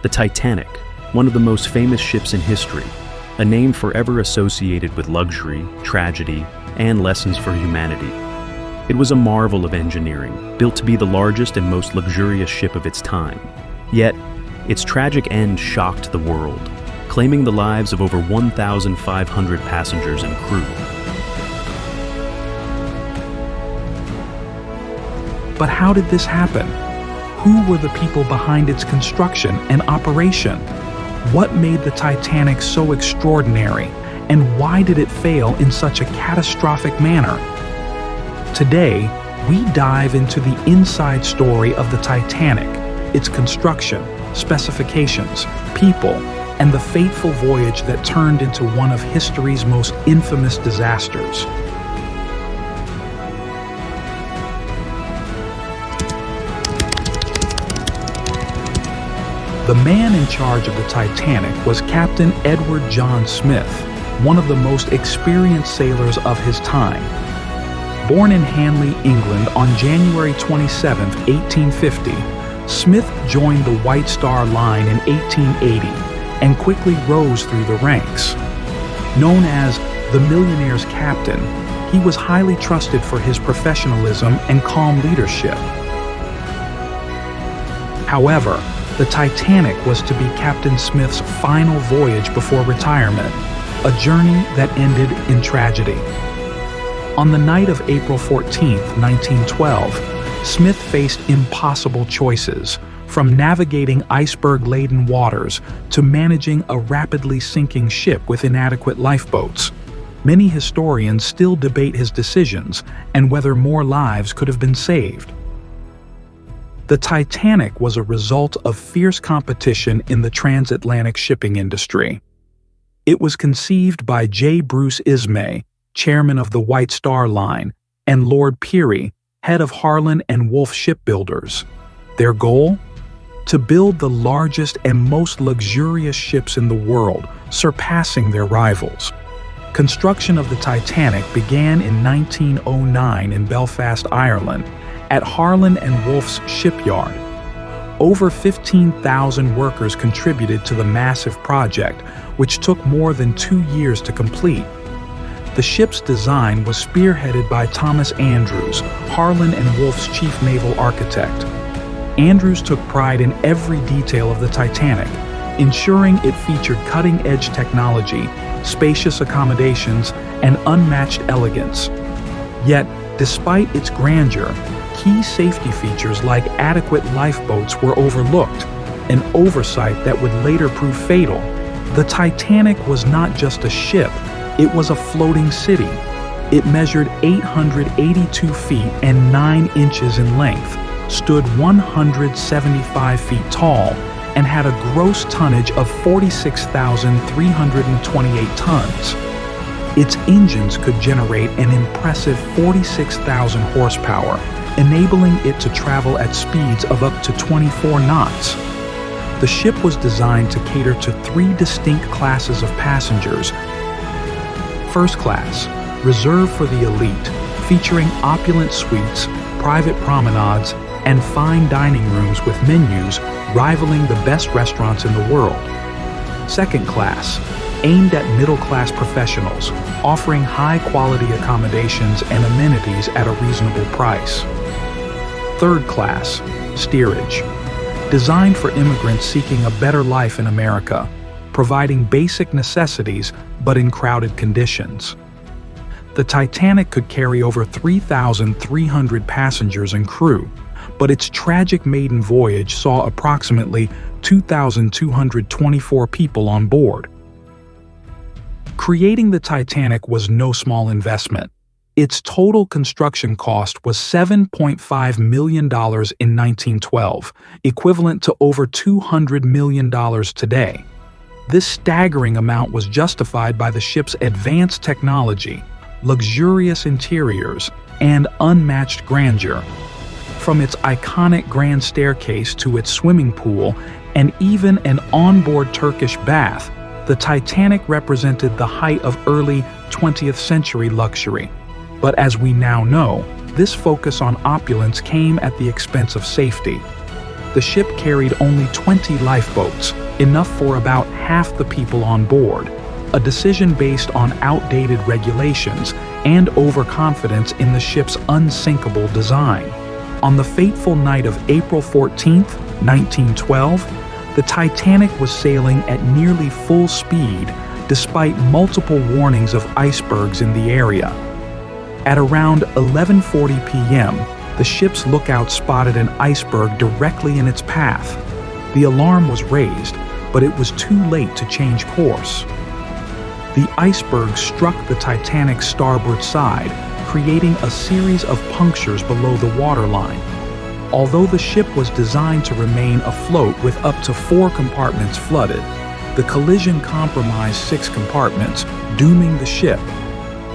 The Titanic, one of the most famous ships in history, a name forever associated with luxury, tragedy, and lessons for humanity. It was a marvel of engineering, built to be the largest and most luxurious ship of its time. Yet, its tragic end shocked the world, claiming the lives of over 1,500 passengers and crew. But how did this happen? Who were the people behind its construction and operation? What made the Titanic so extraordinary, and why did it fail in such a catastrophic manner? Today, we dive into the inside story of the Titanic, its construction, specifications, people, and the fateful voyage that turned into one of history's most infamous disasters. The man in charge of the Titanic was Captain Edward John Smith, one of the most experienced sailors of his time. Born in Hanley, England on January 27, 1850, Smith joined the White Star Line in 1880 and quickly rose through the ranks. Known as the Millionaire's Captain, he was highly trusted for his professionalism and calm leadership. However, the Titanic was to be Captain Smith's final voyage before retirement, a journey that ended in tragedy. On the night of April 14, 1912, Smith faced impossible choices, from navigating iceberg-laden waters to managing a rapidly sinking ship with inadequate lifeboats. Many historians still debate his decisions and whether more lives could have been saved. The Titanic was a result of fierce competition in the transatlantic shipping industry. It was conceived by J. Bruce Ismay, chairman of the White Star Line, and Lord Peary, head of Harland and Wolff Shipbuilders. Their goal? To build the largest and most luxurious ships in the world, surpassing their rivals. Construction of the Titanic began in 1909 in Belfast, Ireland, at Harland and Wolff's shipyard. Over 15,000 workers contributed to the massive project, which took more than 2 years to complete. The ship's design was spearheaded by Thomas Andrews, Harland and Wolff's chief naval architect. Andrews took pride in every detail of the Titanic, ensuring it featured cutting-edge technology, spacious accommodations, and unmatched elegance. Yet, despite its grandeur, key safety features like adequate lifeboats were overlooked, an oversight that would later prove fatal. The Titanic was not just a ship, it was a floating city. It measured 882 feet and 9 inches in length, stood 175 feet tall, and had a gross tonnage of 46,328 tons. Its engines could generate an impressive 46,000 horsepower, enabling it to travel at speeds of up to 24 knots. The ship was designed to cater to 3 distinct classes of passengers. First class, reserved for the elite, featuring opulent suites, private promenades, and fine dining rooms with menus rivaling the best restaurants in the world. Second class, aimed at middle-class professionals, offering high-quality accommodations and amenities at a reasonable price. Third class, steerage, designed for immigrants seeking a better life in America, providing basic necessities but in crowded conditions. The Titanic could carry over 3,300 passengers and crew, but its tragic maiden voyage saw approximately 2,224 people on board. Creating the Titanic was no small investment. Its total construction cost was $7.5 million in 1912, equivalent to over $200 million today. This staggering amount was justified by the ship's advanced technology, luxurious interiors, and unmatched grandeur. From its iconic grand staircase to its swimming pool and even an onboard Turkish bath, the Titanic represented the height of early 20th century luxury. But as we now know, this focus on opulence came at the expense of safety. The ship carried only 20 lifeboats, enough for about half the people on board, a decision based on outdated regulations and overconfidence in the ship's unsinkable design. On the fateful night of April 14, 1912, the Titanic was sailing at nearly full speed despite multiple warnings of icebergs in the area. At around 11:40 p.m., the ship's lookout spotted an iceberg directly in its path. The alarm was raised, but it was too late to change course. The iceberg struck the Titanic's starboard side, creating a series of punctures below the waterline. Although the ship was designed to remain afloat with up to 4 compartments flooded, the collision compromised 6 compartments, dooming the ship.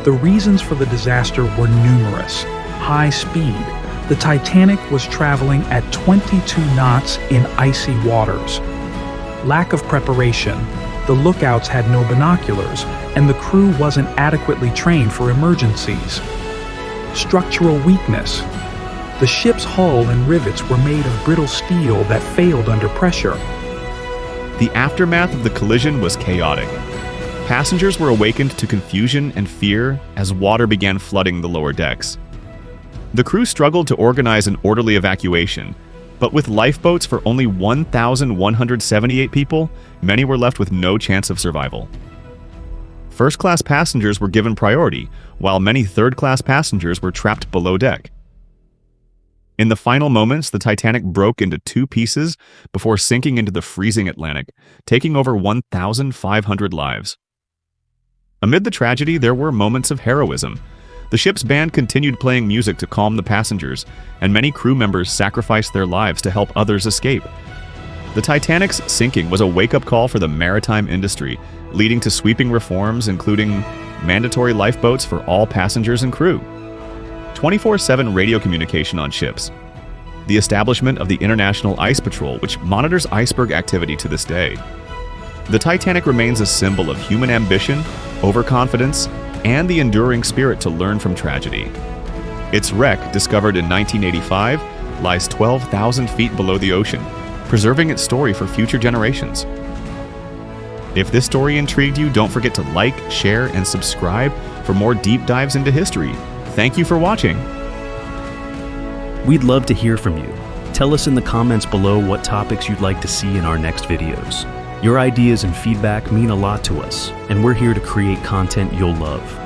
The reasons for the disaster were numerous. High speed. The Titanic was traveling at 22 knots in icy waters. Lack of preparation. The lookouts had no binoculars, and the crew wasn't adequately trained for emergencies. Structural weakness. The ship's hull and rivets were made of brittle steel that failed under pressure. The aftermath of the collision was chaotic. Passengers were awakened to confusion and fear as water began flooding the lower decks. The crew struggled to organize an orderly evacuation, but with lifeboats for only 1,178 people, many were left with no chance of survival. First-class passengers were given priority, while many third-class passengers were trapped below deck. In the final moments, the Titanic broke into 2 pieces before sinking into the freezing Atlantic, taking over 1,500 lives. Amid the tragedy, there were moments of heroism. The ship's band continued playing music to calm the passengers, and many crew members sacrificed their lives to help others escape. The Titanic's sinking was a wake-up call for the maritime industry, leading to sweeping reforms including mandatory lifeboats for all passengers and crew, 24/7 radio communication on ships, the establishment of the International Ice Patrol, which monitors iceberg activity to this day. The Titanic remains a symbol of human ambition, overconfidence, and the enduring spirit to learn from tragedy. Its wreck, discovered in 1985, lies 12,000 feet below the ocean, preserving its story for future generations. If this story intrigued you, don't forget to like, share, and subscribe for more deep dives into history. Thank you for watching. We'd love to hear from you. Tell us in the comments below what topics you'd like to see in our next videos. Your ideas and feedback mean a lot to us, and we're here to create content you'll love.